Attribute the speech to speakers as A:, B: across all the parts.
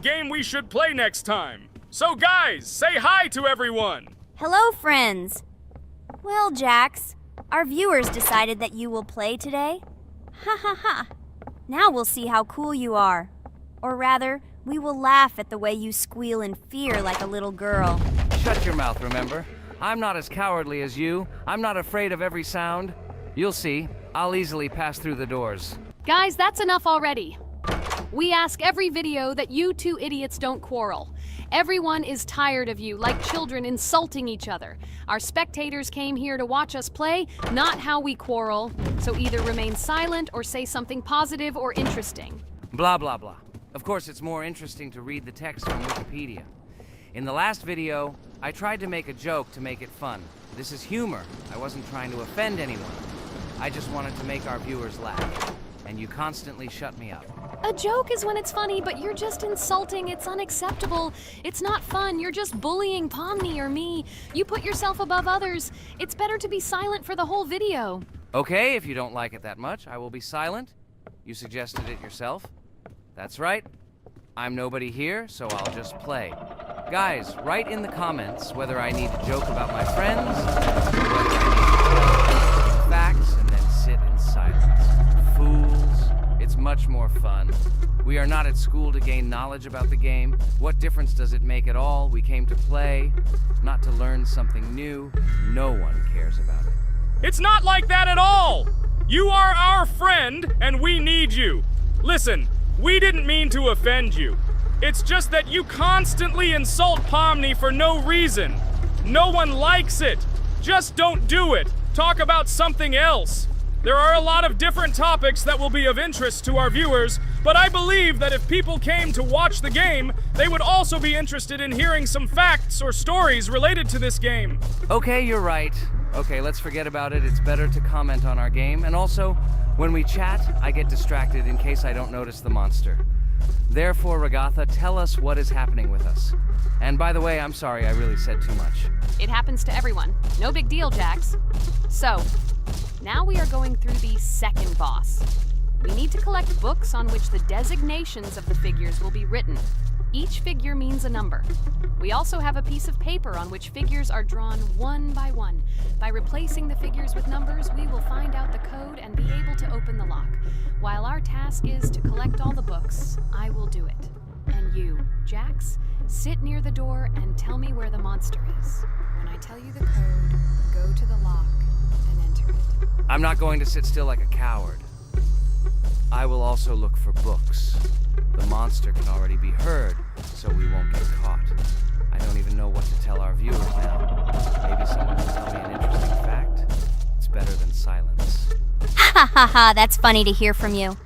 A: game we should play next time. So guys, say hi to everyone!
B: Hello, friends. Well, Jax, our viewers decided that you will play today. Ha ha ha. Now we'll see how cool you are. Or rather, we will laugh at the way you squeal in fear like a little girl.
C: Shut your mouth, remember? I'm not as cowardly as you. I'm not afraid of every sound. You'll see. I'll easily pass through the doors.
D: Guys, that's enough already. We ask every video that you two idiots don't quarrel. Everyone is tired of you, like children insulting each other. Our spectators came here to watch us play, not how we quarrel. So either remain silent or say something positive or interesting.
C: Blah, blah, blah. Of course, it's more interesting to read the text from Wikipedia. In the last video, I tried to make a joke to make it fun. This is humor. I wasn't trying to offend anyone. I just wanted to make our viewers laugh. And you constantly shut me up.
D: A joke is when it's funny, but you're just insulting. It's unacceptable. It's not fun. You're just bullying Pomni or me. You put yourself above others. It's better to be silent for the whole video.
C: Okay, if you don't like it that much, I will be silent. You suggested it yourself. That's right. I'm nobody here, so I'll just play. Guys, write in the comments whether I need to joke about my friends, or whether I need to give facts and then sit in silence. Fools. It's much more fun. We are not at school to gain knowledge about the game. What difference does it make at all? We came to play, not to learn something new. No one cares about it.
A: It's not like that at all! You are our friend, and we need you. Listen, we didn't mean to offend you. It's just that you constantly insult Pomni for no reason. No one likes it. Just don't do it. Talk about something else. There are a lot of different topics that will be of interest to our viewers, but I believe that if people came to watch the game, they would also be interested in hearing some facts or stories related to this game.
C: Okay, you're right. Okay, let's forget about it. It's better to comment on our game. And also, when we chat, I get distracted in case I don't notice the monster. Therefore, Ragatha, tell us what is happening with us. And by the way, I'm sorry, I really said too much.
D: It happens to everyone. No big deal, Jax. So, now we are going through the second boss. We need to collect books on which the designations of the figures will be written. Each figure means a number. We also have a piece of paper on which figures are drawn one by one. By replacing the figures with numbers, we will find out the code and be able to open the lock. While our task is to collect all the books, I will do it. And you, Jax, sit near the door and tell me where the monster is. When I tell you the code, go to the lock and enter it.
C: I'm not going to sit still like a coward. I will also look for books. The monster can already be heard, so we won't get caught. I don't even know what to tell our viewers now. Maybe someone will tell me an interesting fact. It's better than silence.
B: Ha ha ha, that's funny to hear from you.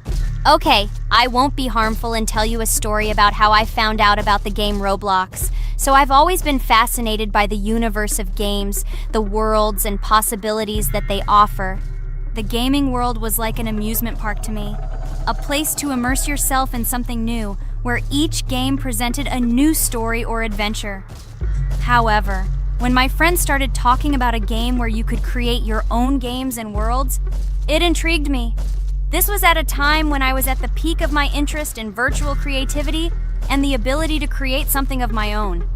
B: Okay, I won't be harmful and tell you a story about how I found out about the game Roblox. So I've always been fascinated by the universe of games, the worlds and possibilities that they offer. The gaming world was like an amusement park to me. A place to immerse yourself in something new, where each game presented a new story or adventure. However, when my friends started talking about a game where you could create your own games and worlds, it intrigued me. This was at a time when I was at the peak of my interest in virtual creativity and the ability to create something of my own.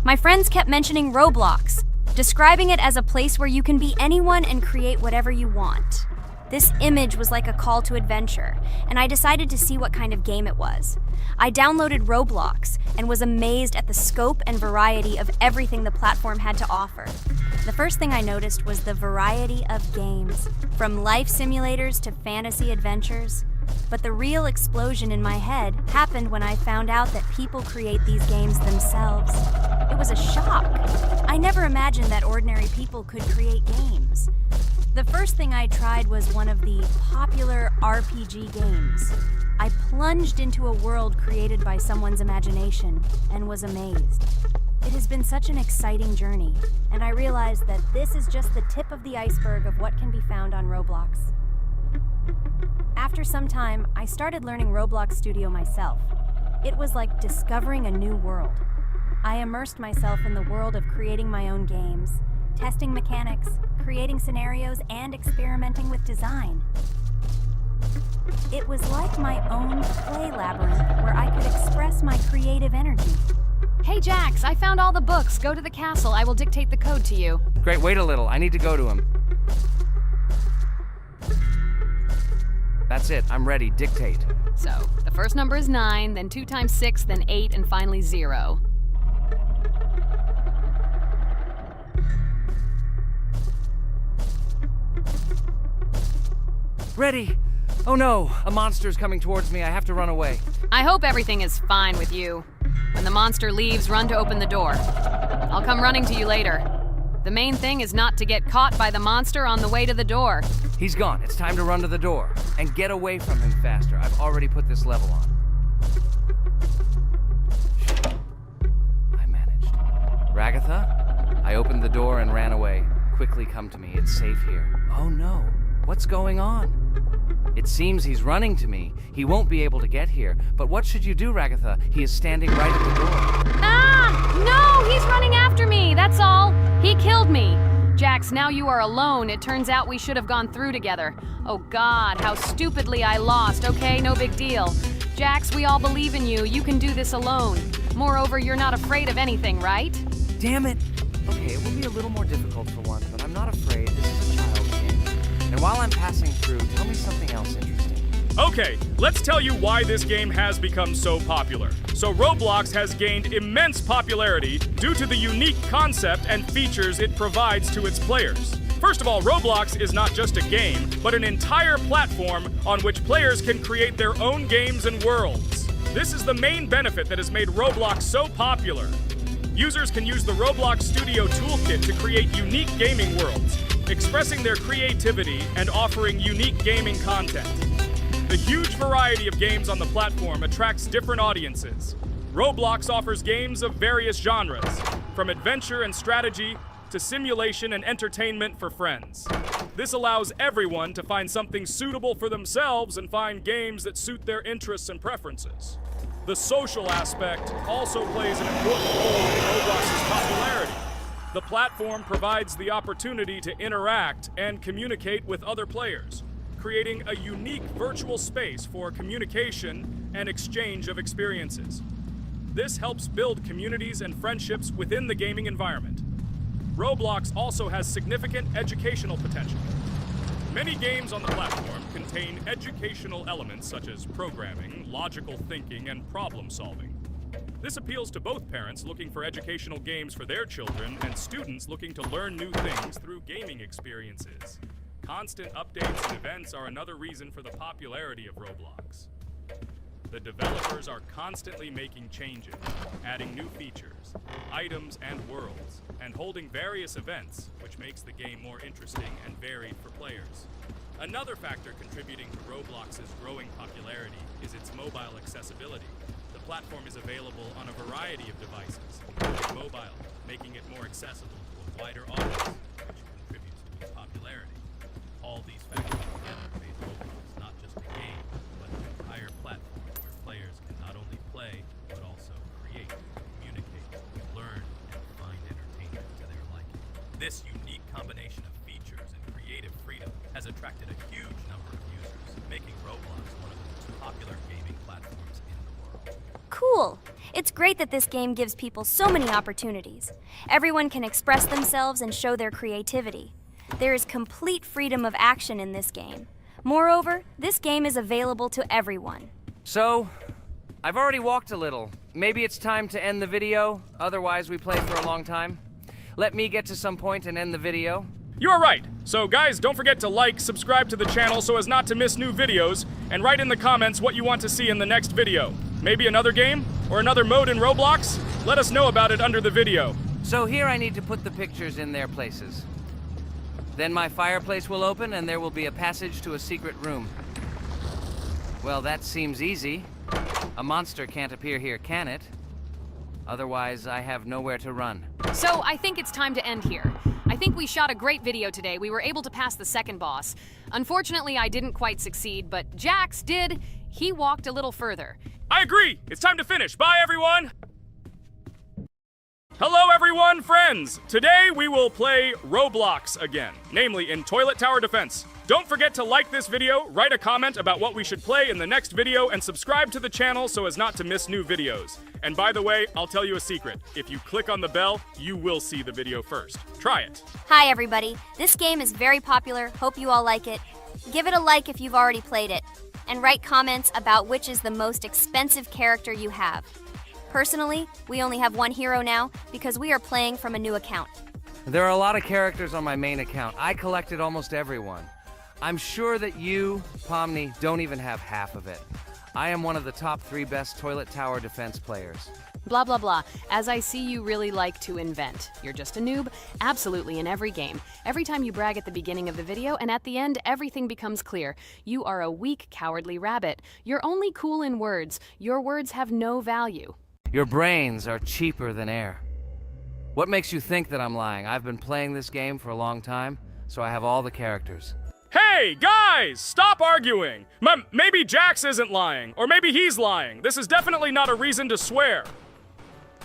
B: My friends kept mentioning Roblox, describing it as a place where you can be anyone and create whatever you want. This image was like a call to adventure, and I decided to see what kind of game it was. I downloaded Roblox and was amazed at the scope and variety of everything the platform had to offer. The first thing I noticed was the variety of games, from life simulators to fantasy adventures. But the real explosion in my head happened when I found out that people create these games themselves. It was a shock. I never imagined that ordinary people could create games. The first thing I tried was one of the popular RPG games. I plunged into a world created by someone's imagination and was amazed. It has been such an exciting journey, and I realized that this is just the tip of the iceberg of what can be found on Roblox. After some time, I started learning Roblox Studio myself. It was like discovering a new world. I immersed myself in the world of creating my own games, testing mechanics, creating scenarios, and experimenting with design. It was like my own play labyrinth where I could express my creative energy.
D: Hey, Jax, I found all the books. Go to the castle. I will dictate the code to you.
C: Great, wait a little. I need to go to him. That's it. I'm ready. Dictate.
D: So, the first number is 9, then 2 times 6, then 8, and finally 0.
C: Ready! Oh no! A monster's coming towards me. I have to run away.
D: I hope everything is fine with you. When the monster leaves, run to open the door. I'll come running to you later. The main thing is not to get caught by the monster on the way to the door.
C: He's gone. It's time to run to the door. And get away from him faster. I've already put this level on. Shit. I managed. Ragatha? I opened the door and ran away. Quickly come to me. It's safe here. Oh no. What's going on? It seems he's running to me. He won't be able to get here. But what should you do, Ragatha? He is standing right at the door.
D: Ah! No! He's running after me! That's all! He killed me! Jax, now you are alone. It turns out we should have gone through together. Oh God, how stupidly I lost. Okay, no big deal. Jax, we all believe in you. You can do this alone. Moreover, you're not afraid of anything, right?
C: Damn it! Okay, it will be a little more difficult for one, but I'm not afraid. This is a child's game. And while I'm passing through, tell me something else interesting.
A: Okay, let's tell you why this game has become so popular. So Roblox has gained immense popularity due to the unique concept and features it provides to its players. First of all, Roblox is not just a game, but an entire platform on which players can create their own games and worlds. This is the main benefit that has made Roblox so popular. Users can use the Roblox Studio Toolkit to create unique gaming worlds, expressing their creativity and offering unique gaming content. The huge variety of games on the platform attracts different audiences. Roblox offers games of various genres, from adventure and strategy to simulation and entertainment for friends. This allows everyone to find something suitable for themselves and find games that suit their interests and preferences. The social aspect also plays an important role in Roblox's popularity. The platform provides the opportunity to interact and communicate with other players, creating a unique virtual space for communication and exchange of experiences. This helps build communities and friendships within the gaming environment. Roblox also has significant educational potential. Many games on the platform contain educational elements such as programming, logical thinking, and problem solving. This appeals to both parents looking for educational games for their children and students looking to learn new things through gaming experiences. Constant updates and events are another reason for the popularity of Roblox. The developers are constantly making changes, adding new features, items, and worlds, and holding various events, which makes the game more interesting and varied for players. Another factor contributing to Roblox's growing popularity is its mobile accessibility. The platform is available on a variety of devices, including mobile, making it more accessible to a wider audience, which contributes to its popularity. All these factors together made Roblox not just a game, but an entire platform where players can not only play, but also create, communicate, learn, and find entertainment to their liking. This unique combination of features and creative freedom has attracted a huge number of users, making Roblox one of the most popular gaming platforms in the world.
B: Cool! It's great that this game gives people so many opportunities. Everyone can express themselves and show their creativity. There is complete freedom of action in this game. Moreover, this game is available to everyone.
C: So, I've already walked a little. Maybe it's time to end the video, otherwise we play for a long time. Let me get to some point and end the video.
A: You're right. So guys, don't forget to like, subscribe to the channel so as not to miss new videos, and write in the comments what you want to see in the next video. Maybe another game? Or another mode in Roblox? Let us know about it under the video.
C: So here I need to put the pictures in their places. Then my fireplace will open and there will be a passage to a secret room. Well, that seems easy. A monster can't appear here, can it? Otherwise, I have nowhere to run.
D: So I think it's time to end here. I think we shot a great video today. We were able to pass the second boss. Unfortunately, I didn't quite succeed, but Jax did. He walked a little further.
A: I agree! It's time to finish. Bye, everyone! Hello everyone, friends! Today we will play Roblox again, namely in Toilet Tower Defense. Don't forget to like this video, write a comment about what we should play in the next video, and subscribe to the channel so as not to miss new videos. And by the way, I'll tell you a secret. If you click on the bell, you will see the video first. Try it.
B: Hi, everybody. This game is very popular. Hope you all like it. Give it a like if you've already played it. And write comments about which is the most expensive character you have. Personally, we only have one hero now because we are playing from a new account.
C: There are a lot of characters on my main account. I collected almost everyone. I'm sure that you, Pomni, don't even have half of it. I am one of the top 3 best Toilet Tower Defense players.
D: Blah, blah, blah. As I see, you really like to invent. You're just a noob, absolutely in every game. Every time you brag at the beginning of the video, and at the end, everything becomes clear. You are a weak, cowardly rabbit. You're only cool in words. Your words have no value.
C: Your brains are cheaper than air. What makes you think that I'm lying? I've been playing this game for a long time, so I have all the characters.
A: Hey, guys! Stop arguing! Maybe Jax isn't lying, or maybe he's lying. This is definitely not a reason to swear.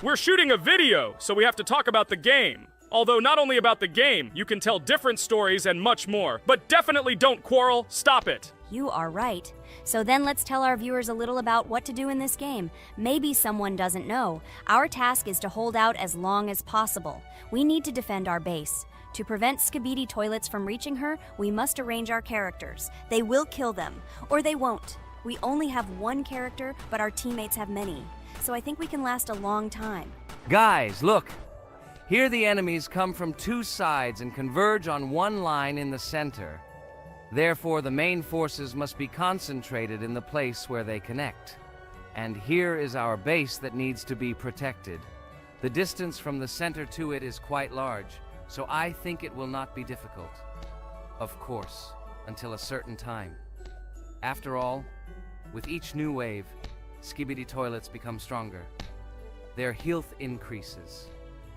A: We're shooting a video, so we have to talk about the game. Although not only about the game, you can tell different stories and much more. But definitely don't quarrel. Stop it.
B: You are right. So then let's tell our viewers a little about what to do in this game. Maybe someone doesn't know. Our task is to hold out as long as possible. We need to defend our base. To prevent Skibidi Toilets from reaching her, we must arrange our characters. They will kill them, or they won't. We only have one character, but our teammates have many. So I think we can last a long time.
C: Guys, look! Here the enemies come from 2 sides and converge on one line in the center. Therefore, the main forces must be concentrated in the place where they connect. And here is our base that needs to be protected. The distance from the center to it is quite large, so I think it will not be difficult. Of course, until a certain time. After all, with each new wave, Skibidi Toilets become stronger. Their health increases,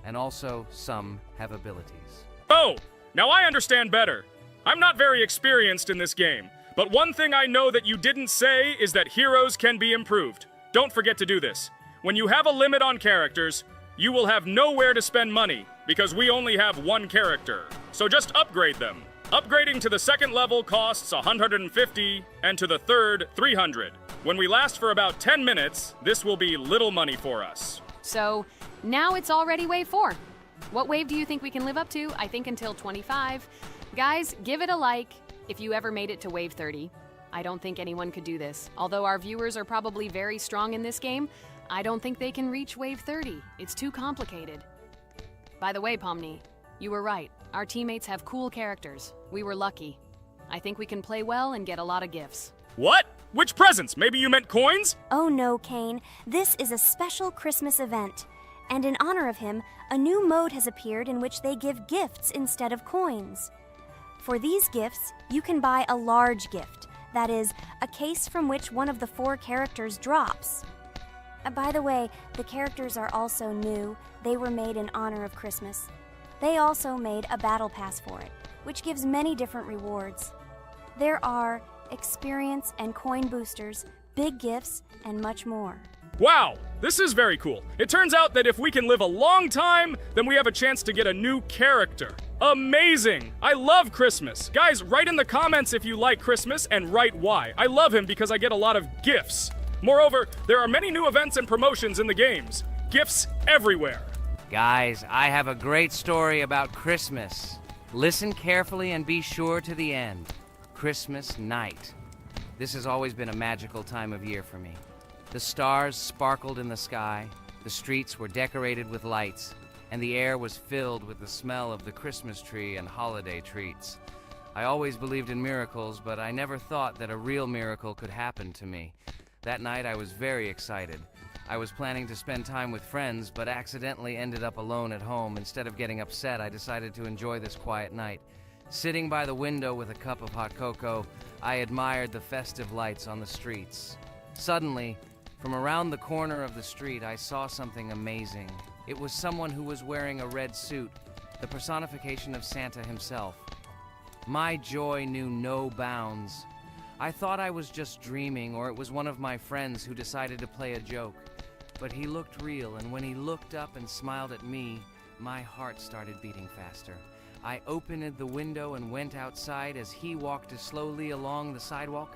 C: and also some have abilities.
A: Oh, now I understand better. I'm not very experienced in this game, but one thing I know that you didn't say is that heroes can be improved. Don't forget to do this. When you have a limit on characters, you will have nowhere to spend money, because we only have one character. So just upgrade them. Upgrading to the 2nd level costs 150, and to the 3rd, 300. When we last for about 10 minutes, this will be little money for us.
D: So, now it's already wave 4. What wave do you think we can live up to? I think until 25. Guys, give it a like if you ever made it to wave 30. I don't think anyone could do this. Although our viewers are probably very strong in this game, I don't think they can reach wave 30. It's too complicated. By the way, Pomni, you were right. Our teammates have cool characters. We were lucky. I think we can play well and get a lot of gifts.
A: What? Which presents? Maybe you meant coins?
B: Oh no, Kane. This is a special Christmas event. And in honor of him, a new mode has appeared in which they give gifts instead of coins. For these gifts, you can buy a large gift. That is, a case from which one of the 4 characters drops. By the way, the characters are also new. They were made in honor of Christmas. They also made a battle pass for it, which gives many different rewards. There are experience and coin boosters, big gifts, and much more.
A: Wow, this is very cool. It turns out that if we can live a long time, then we have a chance to get a new character. Amazing! I love Christmas. Guys, write in the comments if you like Christmas and write why. I love him because I get a lot of gifts. Moreover, there are many new events and promotions in the games. Gifts everywhere.
C: Guys, I have a great story about Christmas. Listen carefully and be sure to the end. Christmas night. This has always been a magical time of year for me. The stars sparkled in the sky, the streets were decorated with lights, and the air was filled with the smell of the Christmas tree and holiday treats. I always believed in miracles, but I never thought that a real miracle could happen to me. That night I was very excited. I was planning to spend time with friends, but accidentally ended up alone at home. Instead of getting upset, I decided to enjoy this quiet night. Sitting by the window with a cup of hot cocoa, I admired the festive lights on the streets. Suddenly, from around the corner of the street, I saw something amazing. It was someone who was wearing a red suit, the personification of Santa himself. My joy knew no bounds. I thought I was just dreaming, or it was one of my friends who decided to play a joke. But he looked real, and when he looked up and smiled at me, my heart started beating faster. I opened the window and went outside as he walked slowly along the sidewalk,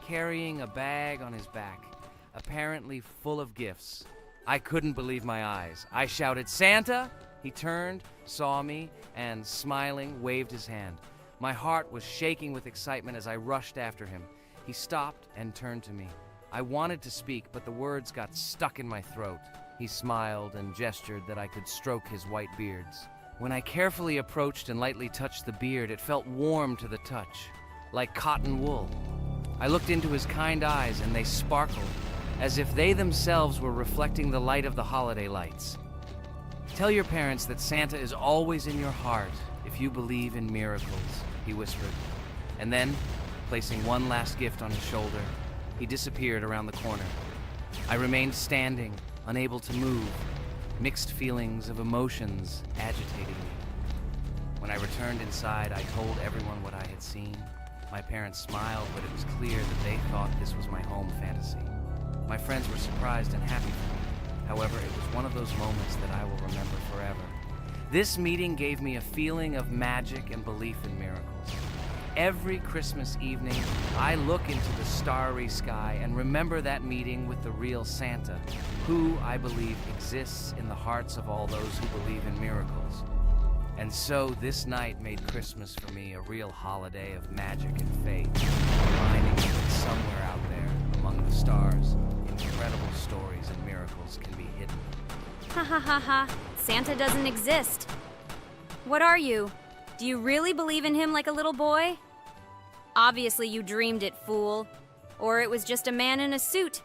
C: carrying a bag on his back, apparently full of gifts. I couldn't believe my eyes. I shouted, "Santa!" He turned, saw me, and smiling, waved his hand. My heart was shaking with excitement as I rushed after him. He stopped and turned to me. I wanted to speak, but the words got stuck in my throat. He smiled and gestured that I could stroke his white beards. When I carefully approached and lightly touched the beard, it felt warm to the touch, like cotton wool. I looked into his kind eyes, and they sparkled, as if they themselves were reflecting the light of the holiday lights. "Tell your parents that Santa is always in your heart if you believe in miracles," he whispered. And then, placing one last gift on his shoulder, he disappeared around the corner. I remained standing, unable to move, mixed feelings of emotions agitating me. When I returned inside, I told everyone what I had seen. My parents smiled, but it was clear that they thought this was my home fantasy. My friends were surprised and happy for me. However, it was one of those moments that I will remember forever. This meeting gave me a feeling of magic and belief in miracles. Every Christmas evening, I look into the starry sky and remember that meeting with the real Santa, who, I believe, exists in the hearts of all those who believe in miracles. And so this night made Christmas for me a real holiday of magic and faith, reminding me that somewhere out there, among the stars, incredible stories and miracles can be hidden.
B: Ha ha ha ha. Santa doesn't exist. What are you? Do you really believe in him like a little boy? Obviously you dreamed it, fool. Or it was just a man in a suit.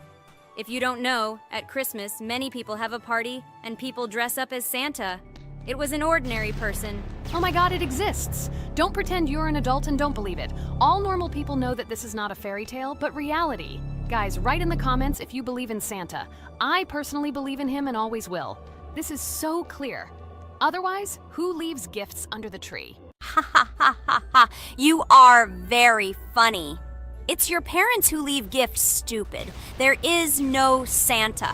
B: If you don't know, at Christmas, many people have a party and people dress up as Santa. It was an ordinary person.
D: Oh my god, it exists! Don't pretend you're an adult and don't believe it. All normal people know that this is not a fairy tale, but reality. Guys, write in the comments if you believe in Santa. I personally believe in him and always will. This is so clear. Otherwise, who leaves gifts under the tree?
B: Ha ha ha ha ha. You are very funny. It's your parents who leave gifts, stupid. There is no Santa.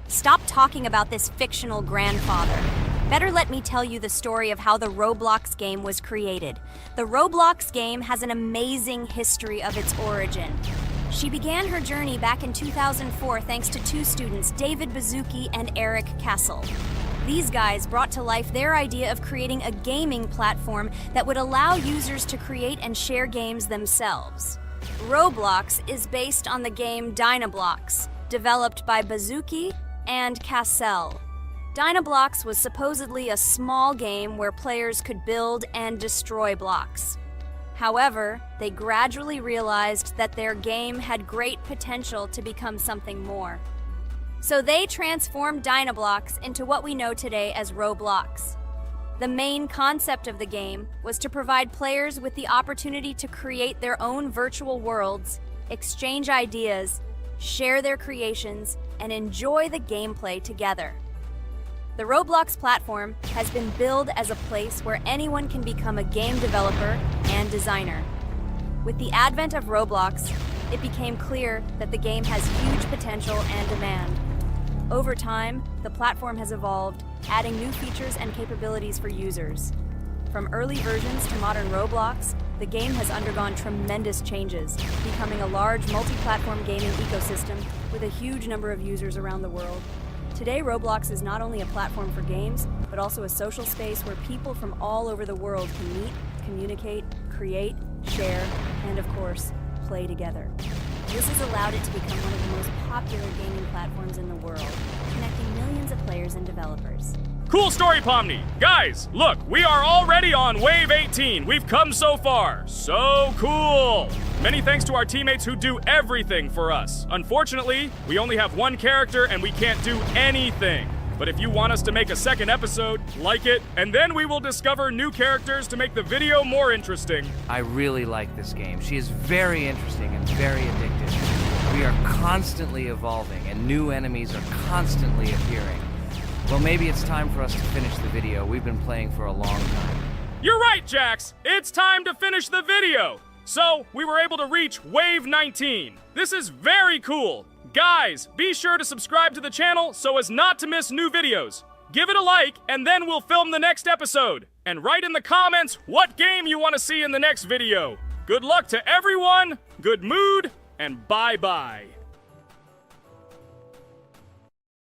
B: Stop talking about this fictional grandfather. Better let me tell you the story of how the Roblox game was created. The Roblox game has an amazing history of its origin. She began her journey back in 2004 thanks to two students, David Bazuki and Eric Kessel. These guys brought to life their idea of creating a gaming platform that would allow users to create and share games themselves. Roblox is based on the game Dynablox, developed by Bazuki and Cassell. Dynablox was supposedly a small game where players could build and destroy blocks. However, they gradually realized that their game had great potential to become something more. So they transformed Dynablox into what we know today as Roblox. The main concept of the game was to provide players with the opportunity to create their own virtual worlds, exchange ideas, share their creations, and enjoy the gameplay together. The Roblox platform has been billed as a place where anyone can become a game developer and designer. With the advent of Roblox, it became clear that the game has huge potential and demand. Over time, the platform has evolved, adding new features and capabilities for users. From early versions to modern Roblox, the game has undergone tremendous changes, becoming a large multi-platform gaming ecosystem with a huge number of users around the world. Today, Roblox is not only a platform for games, but also a social space where people from all over the world can meet, communicate, create, share, and of course, play together. This has allowed it to become one of the most popular gaming platforms in the world, connecting millions of players and developers.
A: Cool story, Pomni. Guys, look, we are already on Wave 18. We've come so far. So cool. Many thanks to our teammates who do everything for us. Unfortunately, we only have one character and we can't do anything. But if you want us to make a second episode, like it, and then we will discover new characters to make the video more interesting.
C: I really like this game. She is very interesting and very addictive. We are constantly evolving and new enemies are constantly appearing. Well, maybe it's time for us to finish the video. We've been playing for a long time.
A: You're right, Jax. It's time to finish the video. So, we were able to reach Wave 19. This is very cool. Guys, be sure to subscribe to the channel so as not to miss new videos. Give it a like, and then we'll film the next episode. And write in the comments what game you want to see in the next video. Good luck to everyone, good mood, and bye-bye.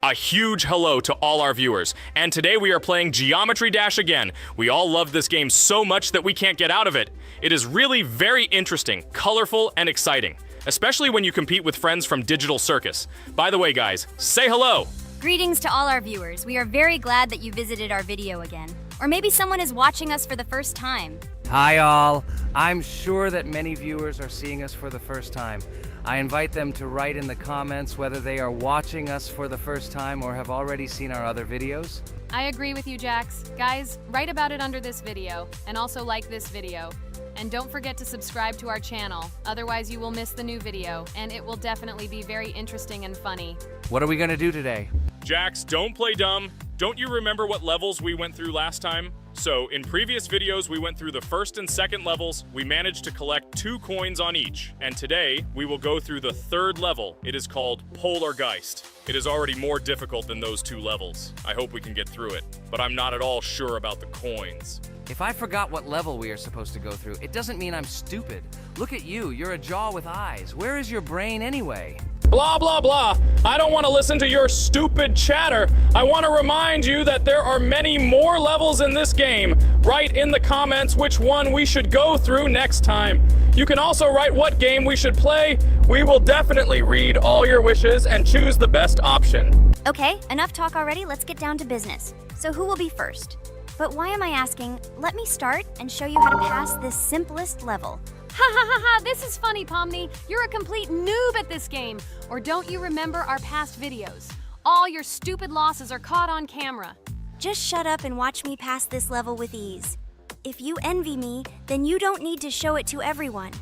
A: A huge hello to all our viewers, and today we are playing Geometry Dash again. We all love this game so much that we can't get out of it. It is really very interesting, colorful, and exciting, especially when you compete with friends from Digital Circus. By the way, guys, say hello!
B: Greetings to all our viewers. We are very glad that you visited our video again. Or maybe someone is watching us for the first time.
C: Hi all. I'm sure that many viewers are seeing us for the first time. I invite them to write in the comments whether they are watching us for the first time or have already seen our other videos.
D: I agree with you, Jax. Guys, write about it under this video, and also like this video. And don't forget to subscribe to our channel, otherwise you will miss the new video, and it will definitely be very interesting and funny.
C: What are we gonna do today?
A: Jax, don't play dumb. Don't you remember what levels we went through last time? So, in previous videos, we went through the first and second levels. We managed to collect 2 coins on each. And today, we will go through the third level. It is called Polargeist. It is already more difficult than those 2 levels. I hope we can get through it, but I'm not at all sure about the coins.
C: If I forgot what level we are supposed to go through, it doesn't mean I'm stupid. Look at you, you're a jaw with eyes. Where is your brain anyway?
A: Blah, blah, blah. I don't want to listen to your stupid chatter. I want to remind you that there are many more levels in this game. Write in the comments which one we should go through next time. You can also write what game we should play. We will definitely read all your wishes and choose the best option.
B: Okay, enough talk already. Let's get down to business. So who will be first? But why am I asking? Let me start and show you how to pass this simplest level.
D: Ha ha ha ha, this is funny, Pomni. You're a complete noob at this game. Or don't you remember our past videos? All your stupid losses are caught on camera.
B: Just shut up and watch me pass this level with ease. If you envy me, then you don't need to show it to everyone.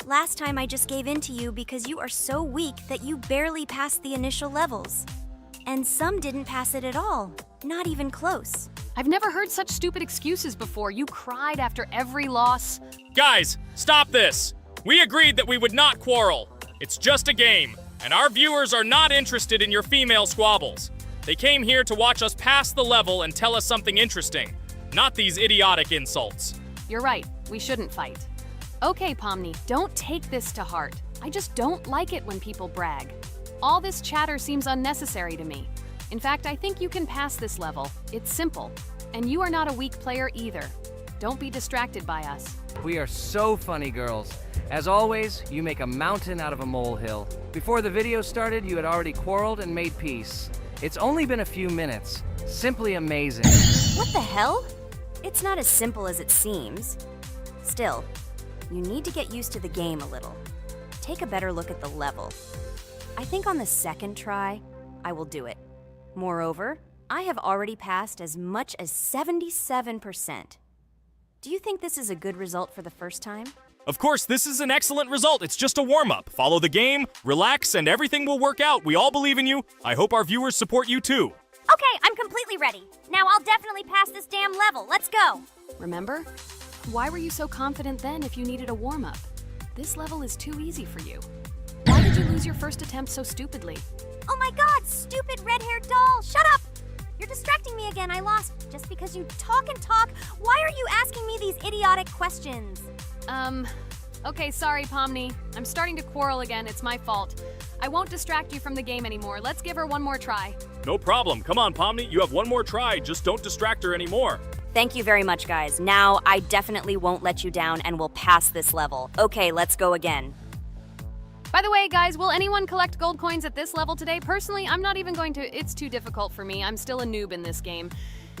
B: Last time I just gave in to you because you are so weak that you barely passed the initial levels. And some didn't pass it at all, not even close.
D: I've never heard such stupid excuses before. You cried after every loss.
A: Guys, stop this. We agreed that we would not quarrel. It's just a game, and our viewers are not interested in your female squabbles. They came here to watch us pass the level and tell us something interesting, not these idiotic insults.
D: You're right, we shouldn't fight. Okay, Pomni, don't take this to heart. I just don't like it when people brag. All this chatter seems unnecessary to me. In fact, I think you can pass this level. It's simple. And you are not a weak player either. Don't be distracted by us.
C: We are so funny, girls. As always, you make a mountain out of a molehill. Before the video started, you had already quarreled and made peace. It's only been a few minutes. Simply amazing.
B: What the hell? It's not as simple as it seems. Still, you need to get used to the game a little. Take a better look at the level. I think on the second try, I will do it. Moreover, I have already passed as much as 77%. Do you think this is a good result for the first time?
A: Of course, this is an excellent result. It's just a warm-up. Follow the game, relax, and everything will work out. We all believe in you. I hope our viewers support you too.
B: Okay, I'm completely ready. Now I'll definitely pass this damn level. Let's go.
D: Remember? Why were you so confident then if you needed a warm-up? This level is too easy for you. Why did you lose your first attempt so stupidly?
B: Oh my god, stupid red-haired doll! Shut up! You're distracting me again. I lost. Just because you talk and talk, why are you asking me these idiotic questions?
D: Okay, sorry, Pomni. I'm starting to quarrel again. It's my fault. I won't distract you from the game anymore. Let's give her one more try.
A: No problem. Come on, Pomni. You have one more try. Just don't distract her anymore.
B: Thank you very much, guys. Now, I definitely won't let you down and will pass this level. Okay, let's go again.
D: By the way, guys, will anyone collect gold coins at this level today? Personally, I'm not even going to. It's too difficult for me. I'm still a noob in this game.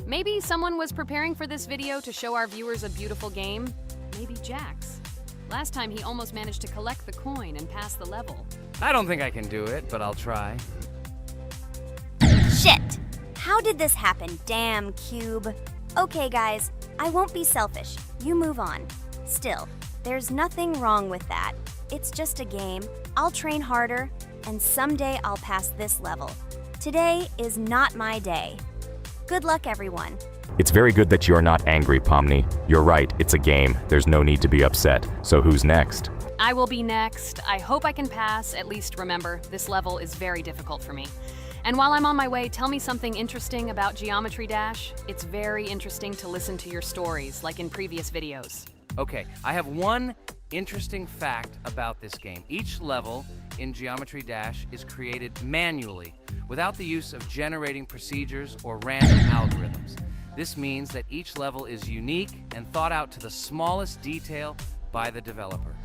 D: Maybe someone was preparing for this video to show our viewers a beautiful game. Maybe Jax. Last time he almost managed to collect the coin and pass the level.
C: I don't think I can do it, but I'll try.
B: Shit! How did this happen, damn cube? Okay, guys, I won't be selfish. You move on. Still, there's nothing wrong with that. It's just a game. I'll train harder, and someday I'll pass this level. Today is not my day. Good luck, everyone.
E: It's very good that you're not angry, Pomni. You're right, it's a game. There's no need to be upset. So who's next?
D: I will be next. I hope I can pass. At least remember, this level is very difficult for me. And while I'm on my way, tell me something interesting about Geometry Dash. It's very interesting to listen to your stories, like in previous videos.
C: Okay, I have one interesting fact about this game. Each level in Geometry Dash is created manually, without the use of generating procedures or random algorithms. This means that each level is unique and thought out to the smallest detail by the developer.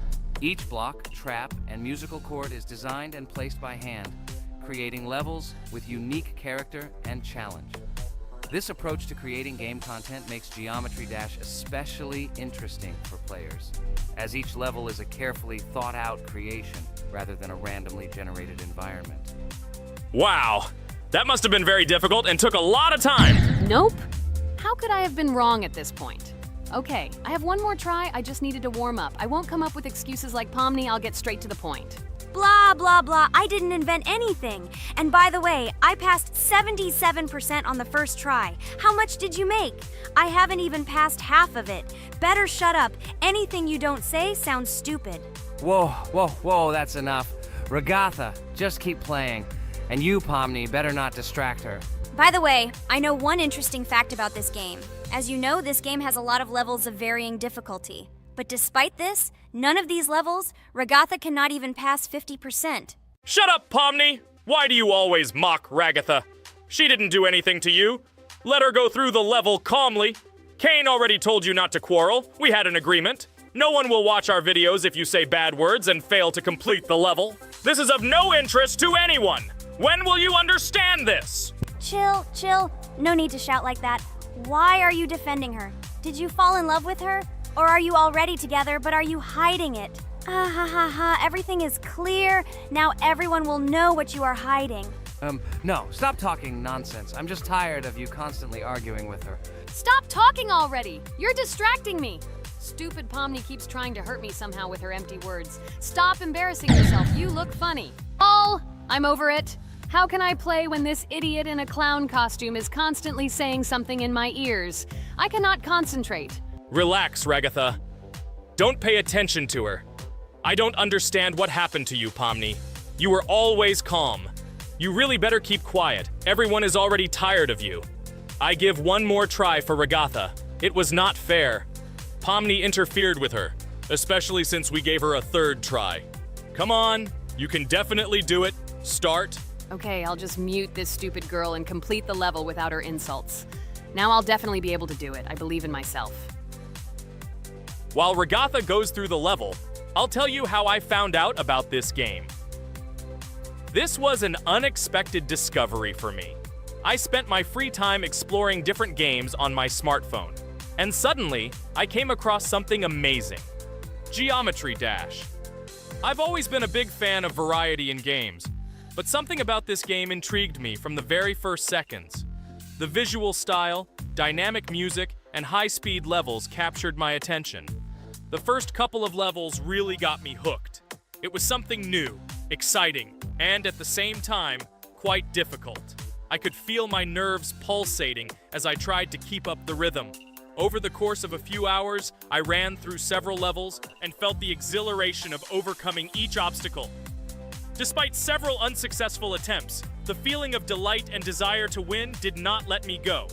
C: Each block, trap, and musical chord is designed and placed by hand, creating levels with unique character and challenge. This approach to creating game content makes Geometry Dash especially interesting for players, as each level is a carefully thought-out creation rather than a randomly generated environment.
A: Wow, that must have been very difficult and took a lot of time.
D: Nope. How could I have been wrong at this point? Okay, I have one more try. I just needed to warm up. I won't come up with excuses like Pomni. I'll get straight to the point.
B: Blah, blah, blah. I didn't invent anything. And by the way, I passed 77% on the first try. How much did you make? I haven't even passed half of it. Better shut up. Anything you don't say sounds stupid.
C: Whoa, that's enough. Regatha, just keep playing. And you, Pomni, better not distract her.
B: By the way, I know one interesting fact about this game. As you know, this game has a lot of levels of varying difficulty. But despite this, none of these levels, Regatha cannot even pass 50%.
A: Shut up, Pomni! Why do you always mock Ragatha? She didn't do anything to you. Let her go through the level calmly. Kane already told you not to quarrel. We had an agreement. No one will watch our videos if you say bad words and fail to complete the level. This is of no interest to anyone. When will you understand this?
B: Chill. No need to shout like that. Why are you defending her? Did you fall in love with her? Or are you already together, but are you hiding it? Everything is clear. Now everyone will know what you are hiding.
C: No, stop talking nonsense. I'm just tired of you constantly arguing with her.
D: Stop talking already! You're distracting me! Stupid Pomni keeps trying to hurt me somehow with her empty words. Stop embarrassing yourself. You look funny. I'm over it. How can I play when this idiot in a clown costume is constantly saying something in my ears? I cannot concentrate.
A: Relax, Ragatha. Don't pay attention to her. I don't understand what happened to you, Pomni. You were always calm. You really better keep quiet. Everyone is already tired of you. I give one more try for Regatha. It was not fair. Pomni interfered with her, especially since we gave her a third try. Come on, you can definitely do it. Start.
D: Okay, I'll just mute this stupid girl and complete the level without her insults. Now I'll definitely be able to do it. I believe in myself.
A: While Regatha goes through the level, I'll tell you how I found out about this game. This was an unexpected discovery for me. I spent my free time exploring different games on my smartphone, and suddenly, I came across something amazing. Geometry Dash. I've always been a big fan of variety in games, but something about this game intrigued me from the very first seconds. The visual style, dynamic music, and high-speed levels captured my attention. The first couple of levels really got me hooked. It was something new, exciting, and at the same time, quite difficult. I could feel my nerves pulsating as I tried to keep up the rhythm. Over the course of a few hours, I ran through several levels and felt the exhilaration of overcoming each obstacle. Despite several unsuccessful attempts, the feeling of delight and desire to win did not let me go.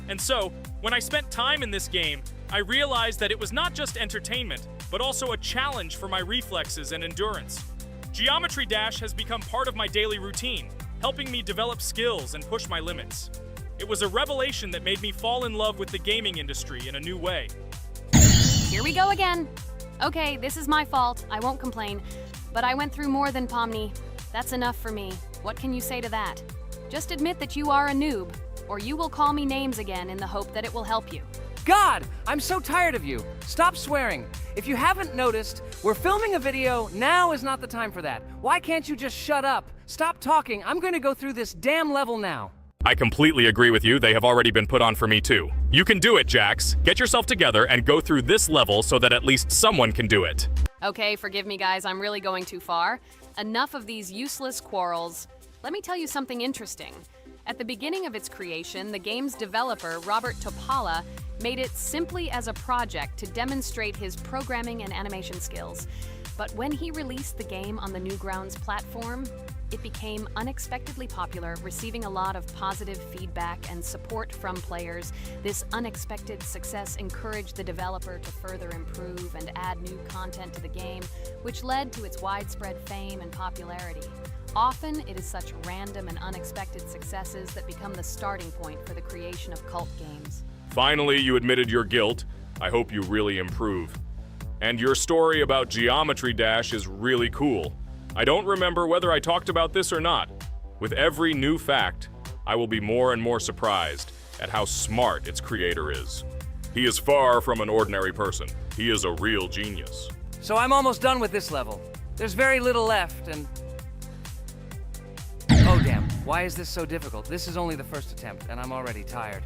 A: And so, when I spent time in this game, I realized that it was not just entertainment, but also a challenge for my reflexes and endurance. Geometry Dash has become part of my daily routine, helping me develop skills and push my limits. It was a revelation that made me fall in love with the gaming industry in a new way.
D: Here we go again. Okay, this is my fault. I won't complain. But I went through more than Pomni. That's enough for me. What can you say to that? Just admit that you are a noob, or you will call me names again in the hope that it will help you.
C: God, I'm so tired of you. Stop swearing. If you haven't noticed, we're filming a video. Now is not the time for that. Why can't you just shut up? Stop talking. I'm going to go through this damn level now.
A: I completely agree with you. They have already been put on for me too. You can do it, Jax. Get yourself together and go through this level so that at least someone can do it.
D: Okay, forgive me guys, I'm really going too far. Enough of these useless quarrels. Let me tell you something interesting. At the beginning of its creation, the game's developer, Robert Topala, made it simply as a project to demonstrate his programming and animation skills. But when he released the game on the Newgrounds platform, it became unexpectedly popular, receiving a lot of positive feedback and support from players. This unexpected success encouraged the developer to further improve and add new content to the game, which led to its widespread fame and popularity. Often, it is such random and unexpected successes that become the starting point for the creation of cult games.
A: Finally, you admitted your guilt. I hope you really improve. And your story about Geometry Dash is really cool. I don't remember whether I talked about this or not. With every new fact, I will be more and more surprised at how smart its creator is. He is far from an ordinary person. He is a real genius.
C: So I'm almost done with this level. There's very little left, and... Oh damn, why is this so difficult? This is only the first attempt, and I'm already tired.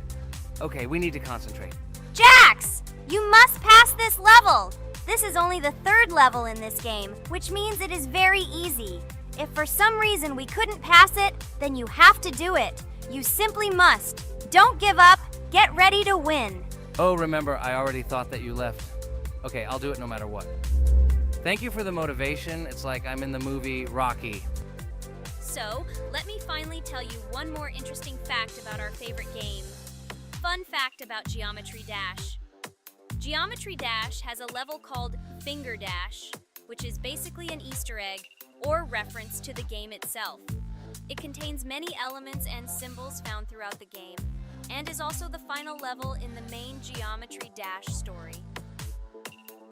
C: Okay, we need to concentrate.
B: Jax! You must pass this level! This is only the third level in this game, which means it is very easy. If for some reason we couldn't pass it, then you have to do it. You simply must. Don't give up. Get ready to win.
C: Oh, remember, I already thought that you left. Okay, I'll do it no matter what. Thank you for the motivation. It's like I'm in the movie Rocky.
B: So, let me finally tell you one more interesting fact about our favorite game. Fun fact about Geometry Dash. Geometry Dash has a level called Finger Dash, which is basically an Easter egg or reference to the game itself. It contains many elements and symbols found throughout the game, and is also the final level in the main Geometry Dash story.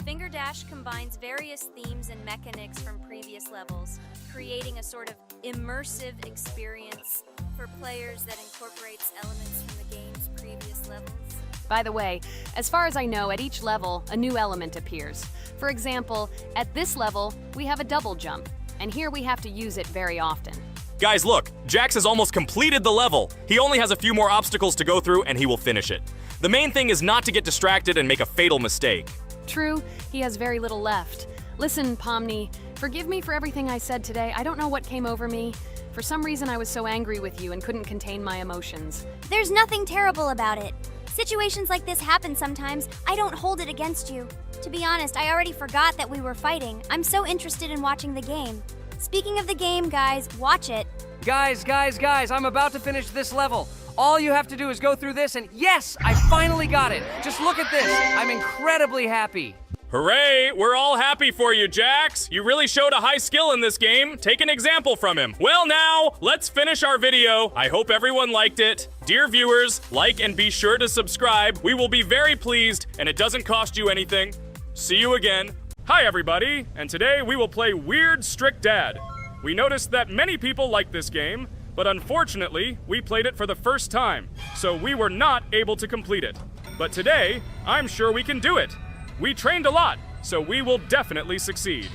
B: Finger Dash combines various themes and mechanics from previous levels, creating a sort of immersive experience for players that incorporates elements from the game's previous levels.
D: By the way, as far as I know, at each level, a new element appears. For example, at this level, we have a double jump, and here we have to use it very often.
A: Guys, look, Jax has almost completed the level. He only has a few more obstacles to go through and he will finish it. The main thing is not to get distracted and make a fatal mistake.
D: True, he has very little left. Listen, Pomni, forgive me for everything I said today. I don't know what came over me. For some reason, I was so angry with you and couldn't contain my emotions.
B: There's nothing terrible about it. Situations like this happen sometimes. I don't hold it against you. To be honest, I already forgot that we were fighting. I'm so interested in watching the game. Speaking of the game, guys, watch it.
C: Guys, I'm about to finish this level. All you have to do is go through this and yes, I finally got it. Just look at this. I'm incredibly happy.
A: Hooray! We're all happy for you, Jax! You really showed a high skill in this game. Take an example from him. Well now, let's finish our video. I hope everyone liked it. Dear viewers, like and be sure to subscribe. We will be very pleased, and it doesn't cost you anything. See you again. Hi everybody, and today we will play Weird Strict Dad. We noticed that many people like this game, but unfortunately, we played it for the first time, so we were not able to complete it. But today, I'm sure we can do it. We trained a lot, so we will definitely succeed.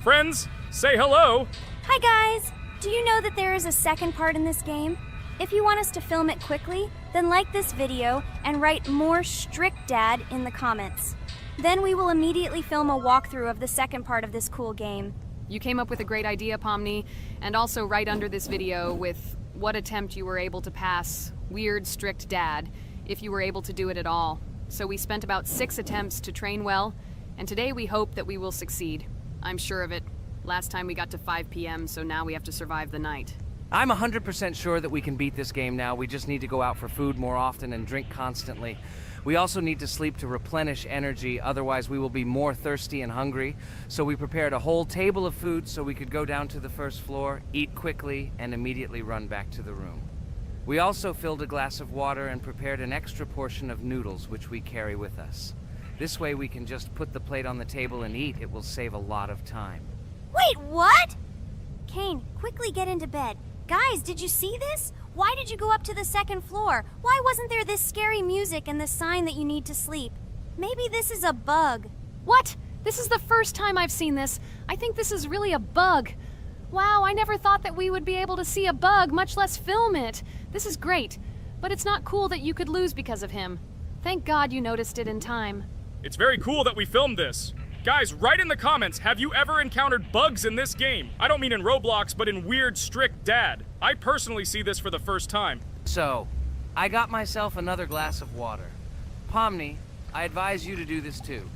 A: Friends, say hello.
B: Hi guys! Do you know that there is a second part in this game? If you want us to film it quickly, then like this video and write more strict dad in the comments. Then we will immediately film a walkthrough of the second part of this cool game.
D: You came up with a great idea, Pomni, and also right under this video with what attempt you were able to pass Weird Strict Dad, if you were able to do it at all. So we spent about 6 attempts to train well, and today we hope that we will succeed. I'm sure of it. Last time we got to 5 p.m., so now we have to survive the night.
C: I'm 100% sure that we can beat this game now. We just need to go out for food more often and drink constantly. We also need to sleep to replenish energy, otherwise we will be more thirsty and hungry. So we prepared a whole table of food so we could go down to the first floor, eat quickly, and immediately run back to the room. We also filled a glass of water and prepared an extra portion of noodles, which we carry with us. This way we can just put the plate on the table and eat. It will save a lot of time.
B: Wait, what? Kane, quickly get into bed. Guys, did you see this? Why did you go up to the second floor? Why wasn't there this scary music and the sign that you need to sleep? Maybe this is a bug.
D: What? This is the first time I've seen this. I think this is really a bug. Wow, I never thought that we would be able to see a bug, much less film it. This is great, but it's not cool that you could lose because of him. Thank God you noticed it in time.
A: It's very cool that we filmed this. Guys, write in the comments, have you ever encountered bugs in this game? I don't mean in Roblox, but in Weird Strict Dad. I personally see this for the first time.
C: So, I got myself another glass of water. Pomni, I advise you to do this too.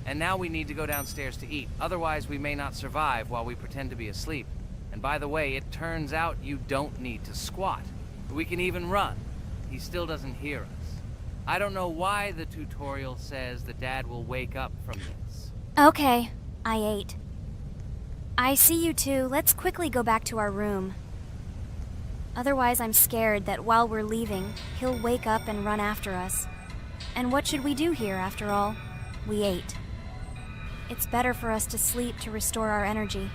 C: And now we need to go downstairs to eat. Otherwise, we may not survive while we pretend to be asleep. And by the way, it turns out you don't need to squat. We can even run. He still doesn't hear us. I don't know why the tutorial says that Dad will wake up from this.
B: Okay, I ate. I see you two. Let's quickly go back to our room. Otherwise, I'm scared that while we're leaving, he'll wake up and run after us. And what should we do here, after all? We ate. It's better for us to sleep to restore our energy.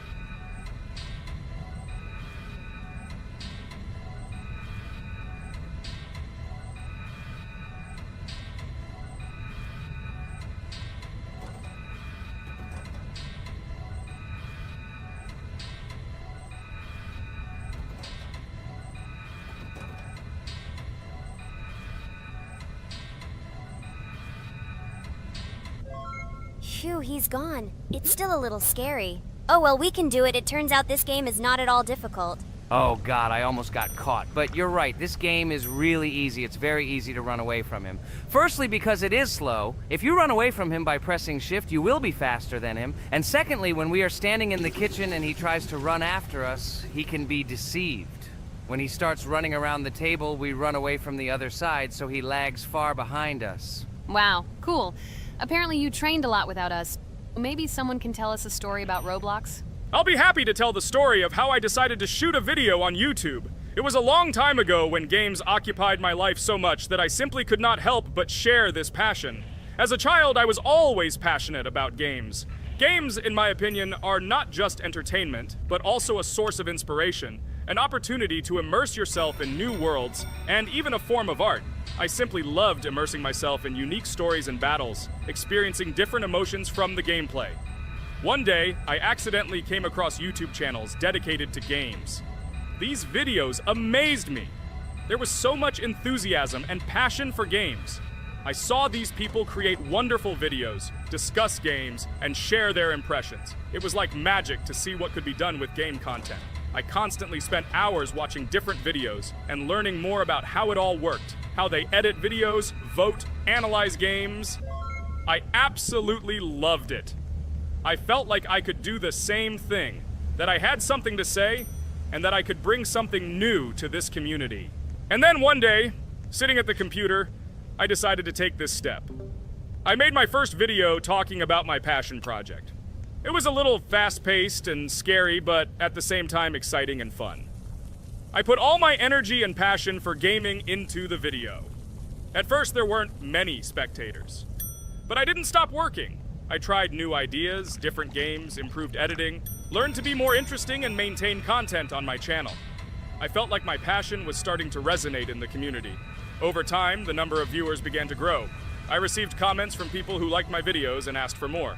B: Phew, he's gone. It's still a little scary. Oh well, we can do it. It turns out this game is not at all difficult.
C: Oh God, I almost got caught. But you're right, this game is really easy. It's very easy to run away from him. Firstly, because it is slow. If you run away from him by pressing shift, you will be faster than him. And secondly, when we are standing in the kitchen and he tries to run after us, he can be deceived. When he starts running around the table, we run away from the other side, so he lags far behind us.
D: Wow, cool. Apparently you trained a lot without us. Maybe someone can tell us a story about Roblox?
A: I'll be happy to tell the story of how I decided to shoot a video on YouTube. It was a long time ago when games occupied my life so much that I simply could not help but share this passion. As a child, I was always passionate about games. Games, in my opinion, are not just entertainment, but also a source of inspiration, an opportunity to immerse yourself in new worlds, and even a form of art. I simply loved immersing myself in unique stories and battles, experiencing different emotions from the gameplay. One day, I accidentally came across YouTube channels dedicated to games. These videos amazed me. There was so much enthusiasm and passion for games. I saw these people create wonderful videos, discuss games, and share their impressions. It was like magic to see what could be done with game content. I constantly spent hours watching different videos and learning more about how it all worked, how they edit videos, vote, analyze games. I absolutely loved it. I felt like I could do the same thing, that I had something to say, and that I could bring something new to this community. And then one day, sitting at the computer, I decided to take this step. I made my first video talking about my passion project. It was a little fast-paced and scary, but at the same time exciting and fun. I put all my energy and passion for gaming into the video. At first, there weren't many spectators. But I didn't stop working. I tried new ideas, different games, improved editing, learned to be more interesting, and maintain content on my channel. I felt like my passion was starting to resonate in the community. Over time, the number of viewers began to grow. I received comments from people who liked my videos and asked for more.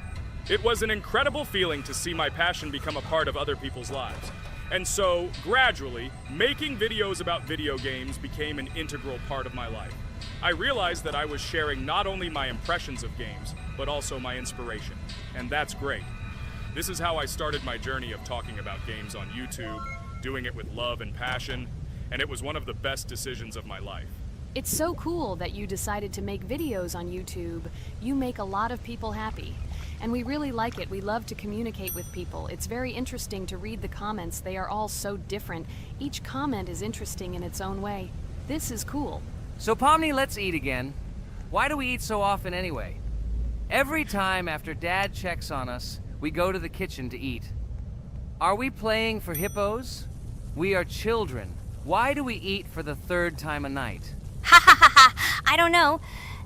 A: It was an incredible feeling to see my passion become a part of other people's lives. And so, gradually, making videos about video games became an integral part of my life. I realized that I was sharing not only my impressions of games, but also my inspiration. And that's great. This is how I started my journey of talking about games on YouTube, doing it with love and passion, and it was one of the best decisions of my life.
D: It's so cool that you decided to make videos on YouTube. You make a lot of people happy. And we really like it. We love to communicate with people. It's very interesting to read the comments. They are all so different. Each comment is interesting in its own way. This is cool.
C: So Pomni, let's eat again. Why do we eat so often anyway? Every time after Dad checks on us, we go to the kitchen to eat. Are we playing for hippos? We are children. Why do we eat for the third time a night?
B: Ha ha ha ha! I don't know.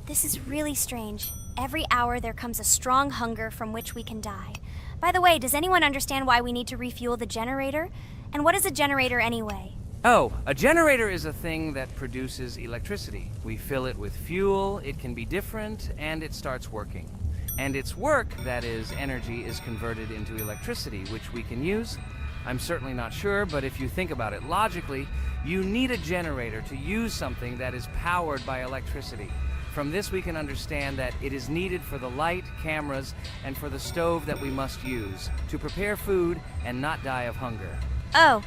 B: This is really strange. Every hour there comes a strong hunger from which we can die. By the way, does anyone understand why we need to refuel the generator? And what is a generator anyway?
C: Oh, a generator is a thing that produces electricity. We fill it with fuel, it can be different, and it starts working. And its work, that is, energy, is converted into electricity, which we can use. I'm certainly not sure, but if you think about it logically, you need a generator to use something that is powered by electricity. From this we can understand that it is needed for the light, cameras, and for the stove that we must use, to prepare food and not die of hunger.
B: Oh,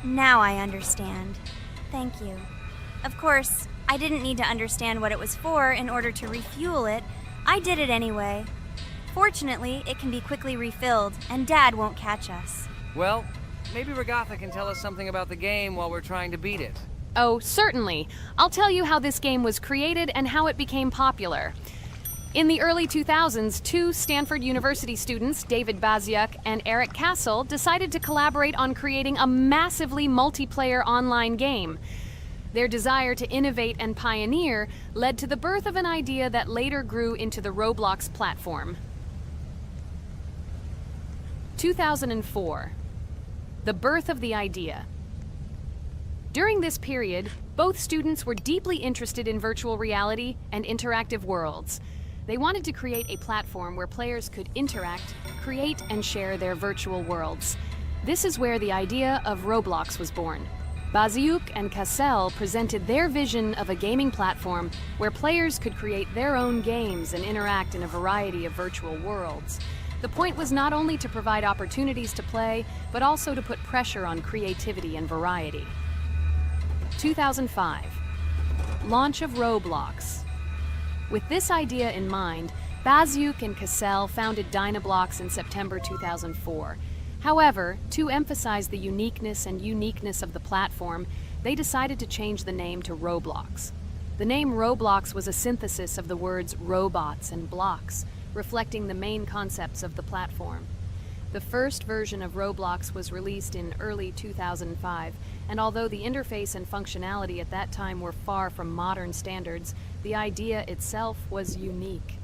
B: now I understand. Thank you. Of course, I didn't need to understand what it was for in order to refuel it. I did it anyway. Fortunately, it can be quickly refilled, and Dad won't catch us.
C: Well, maybe Regatha can tell us something about the game while we're trying to beat it.
D: Oh, certainly. I'll tell you how this game was created and how it became popular. In the early 2000s, two Stanford University students, David Baziuk and Eric Castle, decided to collaborate on creating a massively multiplayer online game. Their desire to innovate and pioneer led to the birth of an idea that later grew into the Roblox platform. 2004. The birth of the idea. During this period, both students were deeply interested in virtual reality and interactive worlds. They wanted to create a platform where players could interact, create, and share their virtual worlds. This is where the idea of Roblox was born. Baziuk and Cassell presented their vision of a gaming platform where players could create their own games and interact in a variety of virtual worlds. The point was not only to provide opportunities to play, but also to put pressure on creativity and variety. 2005. Launch of Roblox. With this idea in mind, Baziuk and Cassell founded Dynablox in September 2004. However, to emphasize the uniqueness of the platform, they decided to change the name to Roblox. The name Roblox was a synthesis of the words robots and blocks, reflecting the main concepts of the platform. The first version of Roblox was released in early 2005, and although the interface and functionality at that time were far from modern standards, the idea itself was unique.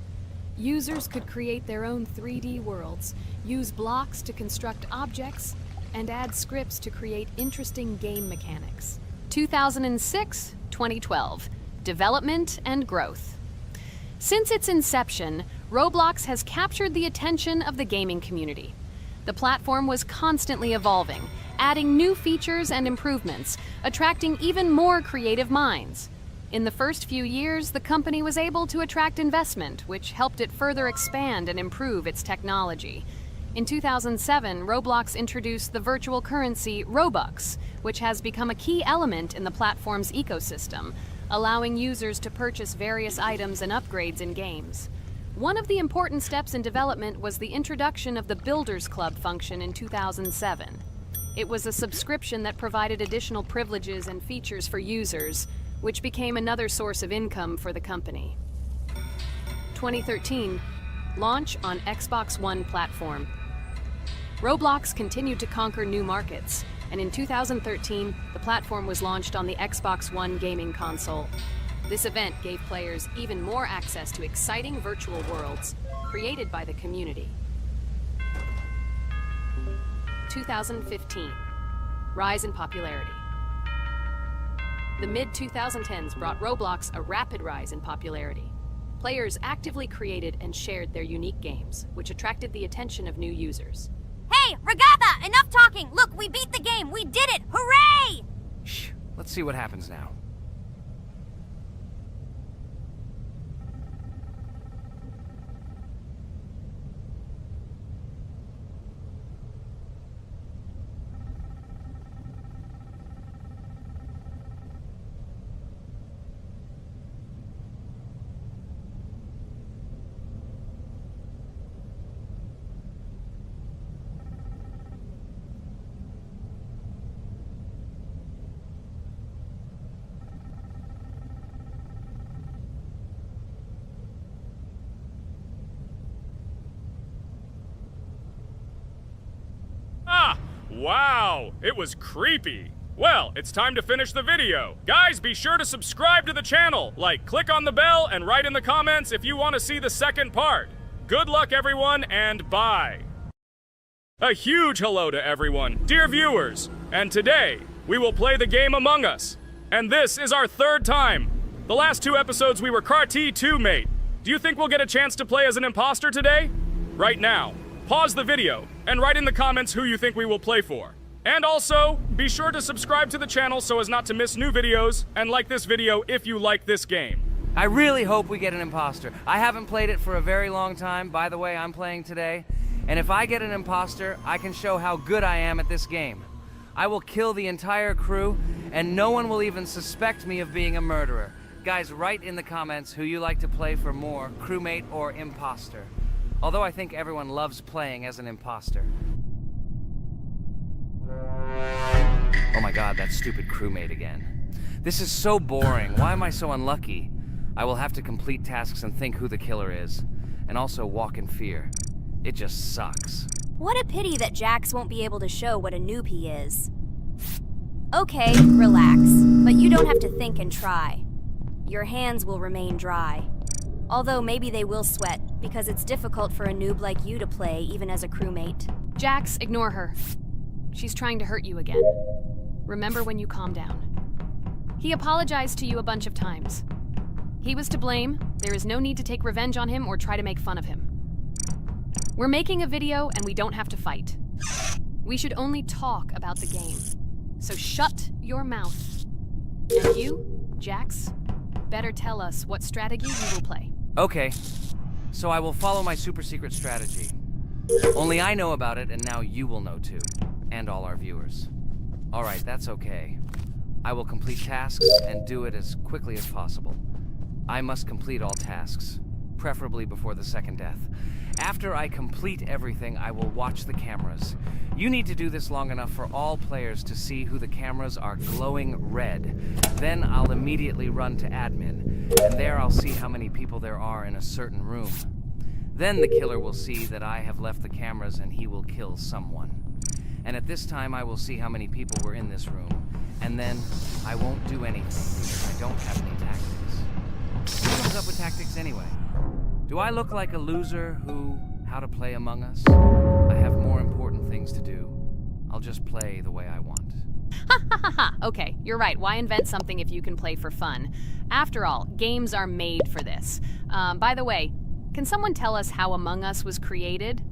D: Users could create their own 3D worlds, use blocks to construct objects, and add scripts to create interesting game mechanics. 2006-2012. Development and growth. Since its inception, Roblox has captured the attention of the gaming community. The platform was constantly evolving, adding new features and improvements, attracting even more creative minds. In the first few years, the company was able to attract investment, which helped it further expand and improve its technology. In 2007, Roblox introduced the virtual currency Robux, which has become a key element in the platform's ecosystem, allowing users to purchase various items and upgrades in games. One of the important steps in development was the introduction of the Builders Club function in 2007. It was a subscription that provided additional privileges and features for users, which became another source of income for the company. 2013, launch on Xbox One platform. Roblox continued to conquer new markets, and in 2013, the platform was launched on the Xbox One gaming console. This event gave players even more access to exciting virtual worlds created by the community. 2015, rise in popularity. The mid-2010s brought Roblox a rapid rise in popularity. Players actively created and shared their unique games, which attracted the attention of new users.
B: Hey, Regatha! Enough talking! Look, we beat the game! We did it! Hooray!
C: Shh, let's see what happens now.
A: Wow, it was creepy. Well, it's time to finish the video. Guys, be sure to subscribe to the channel, click on the bell, and write in the comments if you want to see the second part. Good luck, everyone, and bye. A huge hello to everyone, dear viewers, and today, we will play the game Among Us. And this is our third time. The last two episodes we were Carti 2 mate. Do you think we'll get a chance to play as an imposter today? Right now, pause the video and write in the comments who you think we will play for. And also, be sure to subscribe to the channel so as not to miss new videos, and like this video if you like this game.
C: I really hope we get an imposter. I haven't played it for a very long time. By the way, I'm playing today. And if I get an imposter, I can show how good I am at this game. I will kill the entire crew, and no one will even suspect me of being a murderer. Guys, write in the comments who you like to play for more, crewmate or imposter. Although I think everyone loves playing as an imposter. Oh my god, that stupid crewmate again. This is so boring. Why am I so unlucky? I will have to complete tasks and think who the killer is. And also walk in fear. It just sucks.
B: What a pity that Jax won't be able to show what a noob he is. Okay, relax. But you don't have to think and try. Your hands will remain dry. Although maybe they will sweat, because it's difficult for a noob like you to play, even as a crewmate.
D: Jax, ignore her. She's trying to hurt you again. Remember when you calm down. He apologized to you a bunch of times. He was to blame. There is no need to take revenge on him or try to make fun of him. We're making a video and we don't have to fight. We should only talk about the game. So shut your mouth. And you, Jax, better tell us what strategy you will play.
C: Okay, so I will follow my super secret strategy. Only I know about it, and now you will know too. And all our viewers. Alright, that's okay. I will complete tasks and do it as quickly as possible. I must complete all tasks, preferably before the second death. After I complete everything, I will watch the cameras. You need to do this long enough for all players to see who the cameras are glowing red. Then I'll immediately run to admin, and there I'll see how many people there are in a certain room. Then the killer will see that I have left the cameras and he will kill someone. And at this time I will see how many people were in this room, and then I won't do anything because I don't have any tactics. Who comes up with tactics anyway? Do I look like a loser who, how to play Among Us? I have more important things to do. I'll just play the way I want.
D: Ha ha ha ha! Okay, you're right. Why invent something if you can play for fun? After all, games are made for this. By the way, can someone tell us how Among Us was created?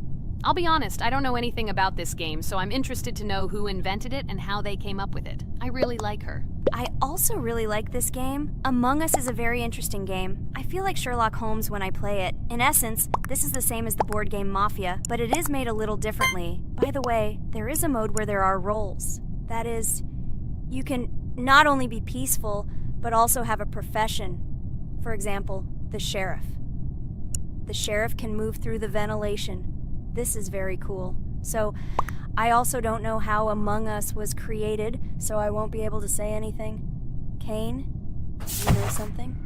D: I'll be honest, I don't know anything about this game, so I'm interested to know who invented it and how they came up with it. I really like her.
B: I also really like this game. Among Us is a very interesting game. I feel like Sherlock Holmes when I play it. In essence, this is the same as the board game Mafia, but it is made a little differently. By the way, there is a mode where there are roles. That is, you can not only be peaceful, but also have a profession. For example, the sheriff. The sheriff can move through the ventilation. This is very cool. So, I also don't know how Among Us was created, so I won't be able to say anything. Kane, you know something?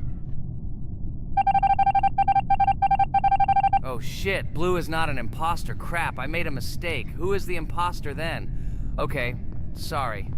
C: Oh shit, Blue is not an imposter. Crap, I made a mistake. Who is the imposter then? Okay, sorry.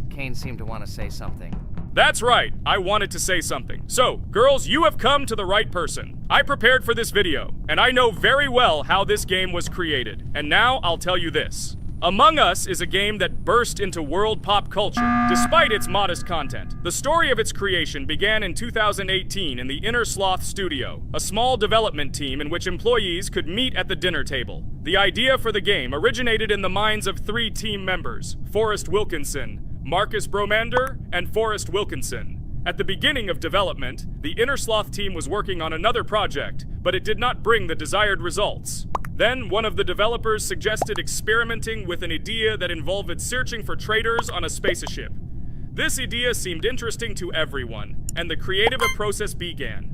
C: Kane seemed to want to say something.
A: That's right, I wanted to say something. So, girls, you have come to the right person. I prepared for this video, and I know very well how this game was created. And now I'll tell you this. Among Us is a game that burst into world pop culture, despite its modest content. The story of its creation began in 2018 in the Inner Sloth Studio, a small development team in which employees could meet at the dinner table. The idea for the game originated in the minds of 3 team members, Forrest Wilkinson, Marcus Bromander, and Forrest Wilkinson. At the beginning of development, the Inner Sloth team was working on another project, but it did not bring the desired results. Then, one of the developers suggested experimenting with an idea that involved searching for traitors on a spaceship. This idea seemed interesting to everyone, and the creative process began.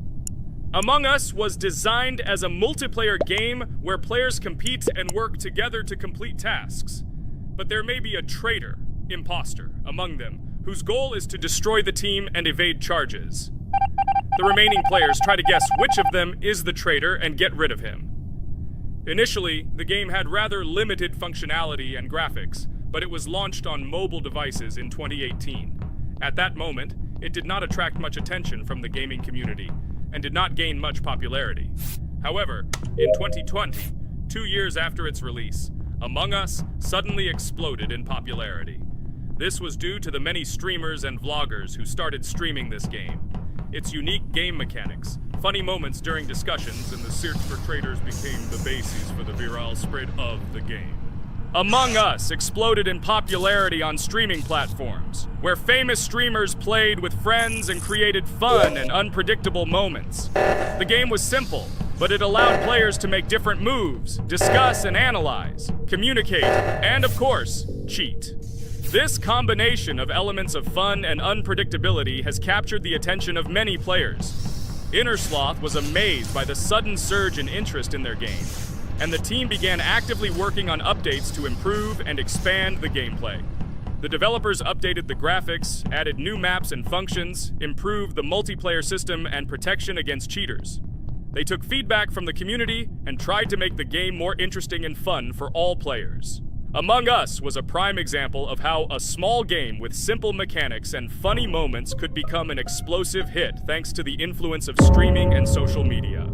A: Among Us was designed as a multiplayer game where players compete and work together to complete tasks. But there may be a traitor, imposter, among them, whose goal is to destroy the team and evade charges. The remaining players try to guess which of them is the traitor and get rid of him. Initially, the game had rather limited functionality and graphics, but it was launched on mobile devices in 2018. At that moment, it did not attract much attention from the gaming community, and did not gain much popularity. However, in 2020, 2 years after its release, Among Us suddenly exploded in popularity. This was due to the many streamers and vloggers who started streaming this game. Its unique game mechanics, funny moments during discussions, and the search for traitors became the basis for the viral spread of the game. Among Us exploded in popularity on streaming platforms, where famous streamers played with friends and created fun and unpredictable moments. The game was simple, but it allowed players to make different moves, discuss and analyze, communicate, and of course, cheat. This combination of elements of fun and unpredictability has captured the attention of many players. Inner Sloth was amazed by the sudden surge in interest in their game. and the team began actively working on updates to improve and expand the gameplay. The developers updated the graphics, added new maps and functions, improved the multiplayer system, and protection against cheaters. They took feedback from the community and tried to make the game more interesting and fun for all players. Among Us was a prime example of how a small game with simple mechanics and funny moments could become an explosive hit thanks to the influence of streaming and social media.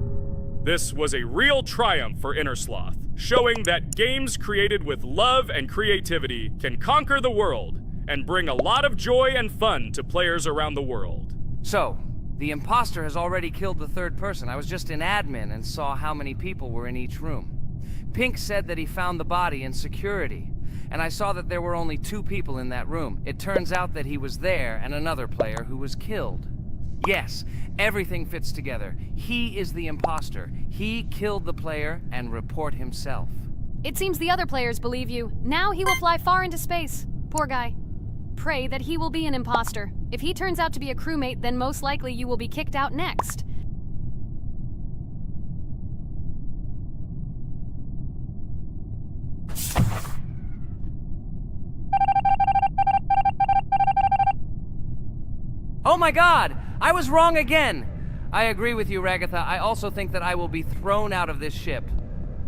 A: This was a real triumph for Innersloth, showing that games created with love and creativity can conquer the world and bring a lot of joy and fun to players around the world.
C: So, the imposter has already killed the third person. I was just in admin and saw how many people were in each room. Pink said that he found the body in security, and I saw that there were only 2 people in that room. It turns out that he was there and another player who was killed. Yes, everything fits together. He is the imposter. He killed the player and report himself.
D: It seems the other players believe you. Now he will fly far into space. Poor guy. Pray that he will be an imposter. If he turns out to be a crewmate, then most likely you will be kicked out next.
C: Oh my god! I was wrong again! I agree with you, Ragatha. I also think that I will be thrown out of this ship.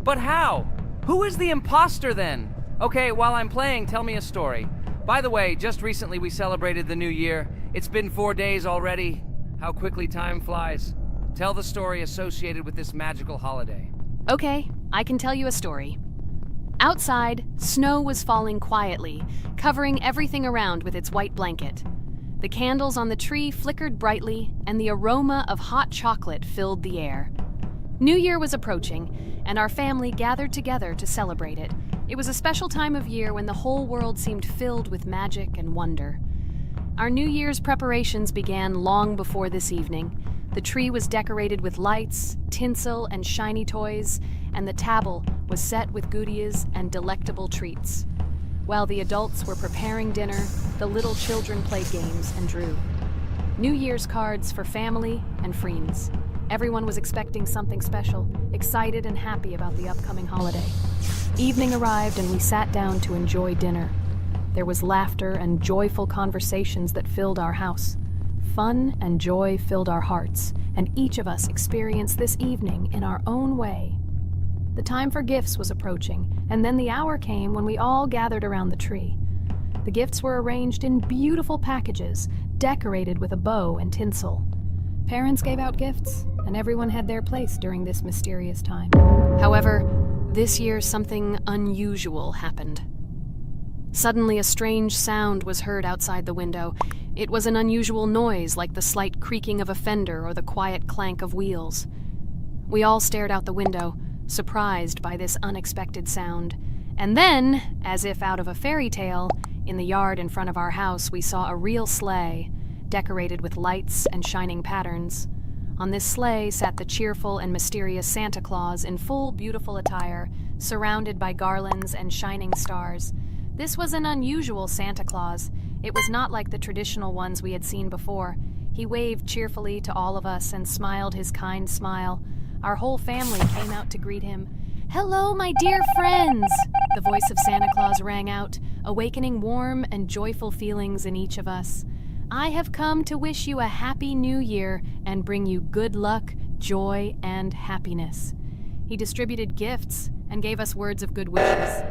C: But how? Who is the imposter then? Okay, while I'm playing, tell me a story. By the way, just recently we celebrated the new year. It's been 4 days already. How quickly time flies. Tell the story associated with this magical holiday.
D: Okay, I can tell you a story. Outside, snow was falling quietly, covering everything around with its white blanket. The candles on the tree flickered brightly, and the aroma of hot chocolate filled the air. New Year was approaching, and our family gathered together to celebrate it. It was a special time of year when the whole world seemed filled with magic and wonder. Our New Year's preparations began long before this evening. The tree was decorated with lights, tinsel, and shiny toys, and the table was set with goodies and delectable treats. While the adults were preparing dinner, the little children played games and drew. New Year's cards for family and friends. Everyone was expecting something special, excited and happy about the upcoming holiday. Evening arrived and we sat down to enjoy dinner. There was laughter and joyful conversations that filled our house. Fun and joy filled our hearts, and each of us experienced this evening in our own way. The time for gifts was approaching, and then the hour came when we all gathered around the tree. The gifts were arranged in beautiful packages, decorated with a bow and tinsel. Parents gave out gifts, and everyone had their place during this mysterious time. However, this year something unusual happened. Suddenly a strange sound was heard outside the window. It was an unusual noise, like the slight creaking of a fender or the quiet clank of wheels. We all stared out the window, surprised by this unexpected sound. And then, as if out of a fairy tale, in the yard in front of our house we saw a real sleigh, decorated with lights and shining patterns. On this sleigh sat the cheerful and mysterious Santa Claus in full beautiful attire, surrounded by garlands and shining stars. This was an unusual Santa Claus. It was not like the traditional ones we had seen before. He waved cheerfully to all of us and smiled his kind smile. Our whole family came out to greet him. "Hello, my dear friends!" The voice of Santa Claus rang out, awakening warm and joyful feelings in each of us. "I have come to wish you a happy new year and bring you good luck, joy, and happiness." He distributed gifts and gave us words of good wishes.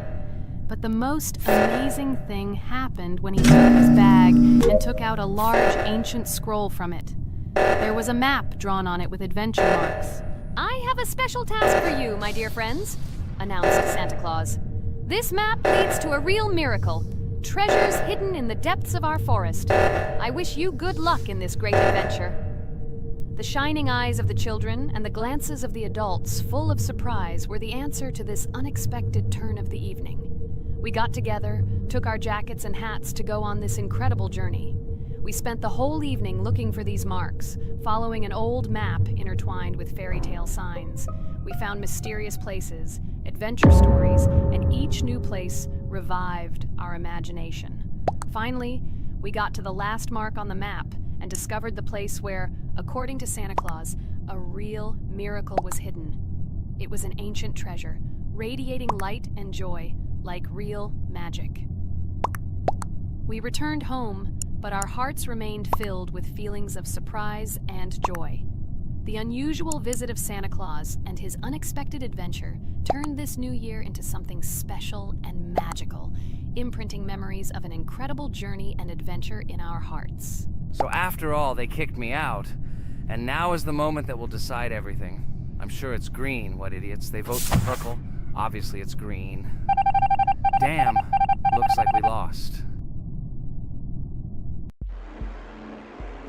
D: But the most amazing thing happened when he took his bag and took out a large ancient scroll from it. There was a map drawn on it with adventure marks. "I have a special task for you, my dear friends," announced Santa Claus. "This map leads to a real miracle. Treasures hidden in the depths of our forest. I wish you good luck in this great adventure." The shining eyes of the children and the glances of the adults, full of surprise, were the answer to this unexpected turn of the evening. We got together, took our jackets and hats to go on this incredible journey. We spent the whole evening looking for these marks, following an old map intertwined with fairy tale signs. We found mysterious places, adventure stories, and each new place revived our imagination. Finally, we got to the last mark on the map and discovered the place where, according to Santa Claus, a real miracle was hidden. It was an ancient treasure, radiating light and joy like real magic. We returned home, but our hearts remained filled with feelings of surprise and joy. The unusual visit of Santa Claus and his unexpected adventure turned this new year into something special and magical, imprinting memories of an incredible journey and adventure in our hearts.
C: So after all, they kicked me out, and now is the moment that will decide everything. I'm sure it's green, what idiots. They vote for purple. Obviously it's green. Damn, looks like we lost.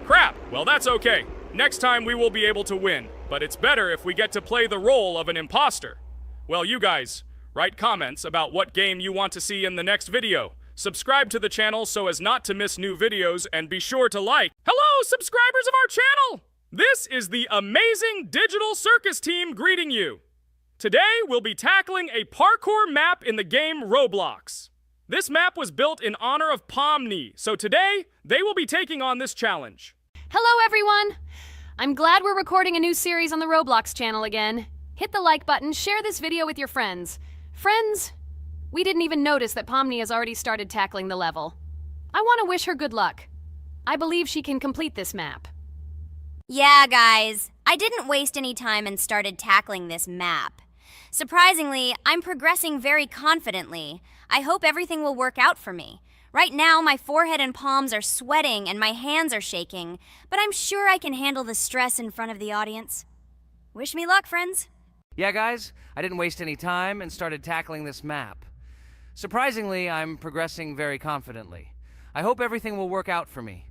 A: Crap! Well, that's okay. Next time we will be able to win, but it's better if we get to play the role of an imposter. Well, you guys, write comments about what game you want to see in the next video. Subscribe to the channel so as not to miss new videos, and be sure to like. Hello, subscribers of our channel! This is the amazing Digital Circus team greeting you. Today, we'll be tackling a parkour map in the game Roblox. This map was built in honor of Pomni, so today, they will be taking on this challenge.
D: Hello, everyone! I'm glad we're recording a new series on the Roblox channel again. Hit the like button, share this video with your friends. Friends, we didn't even notice that Pomni has already started tackling the level. I want to wish her good luck. I believe she can complete this map.
B: Yeah, guys, I didn't waste any time and started tackling this map. Surprisingly, I'm progressing very confidently. I hope everything will work out for me. Right now, my forehead and palms are sweating and my hands are shaking, but I'm sure I can handle the stress in front of the audience. Wish me luck, friends.
C: Yeah, guys, I didn't waste any time and started tackling this map. Surprisingly, I'm progressing very confidently. I hope everything will work out for me.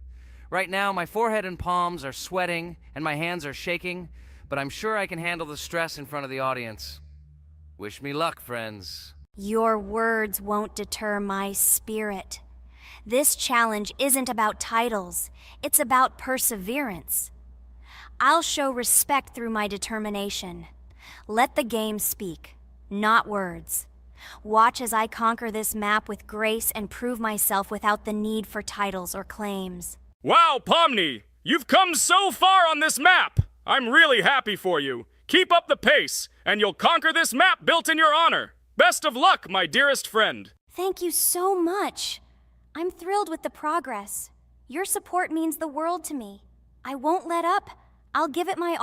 C: Right now, my forehead and palms are sweating and my hands are shaking, but I'm sure I can handle the stress in front of the audience. Wish me luck, friends.
B: Your words won't deter my spirit. This challenge isn't about titles, it's about perseverance. I'll show respect through my determination. Let the game speak, not words. Watch as I conquer this map with grace and prove myself without the need for titles or claims.
A: Wow, Pomni! You've come so far on this map! I'm really happy for you. Keep up the pace, and you'll conquer this map built in your honor. Best of luck, my dearest friend.
B: Thank you so much. I'm thrilled with the progress. Your support means the world to me. I won't let up. I'll give it my all.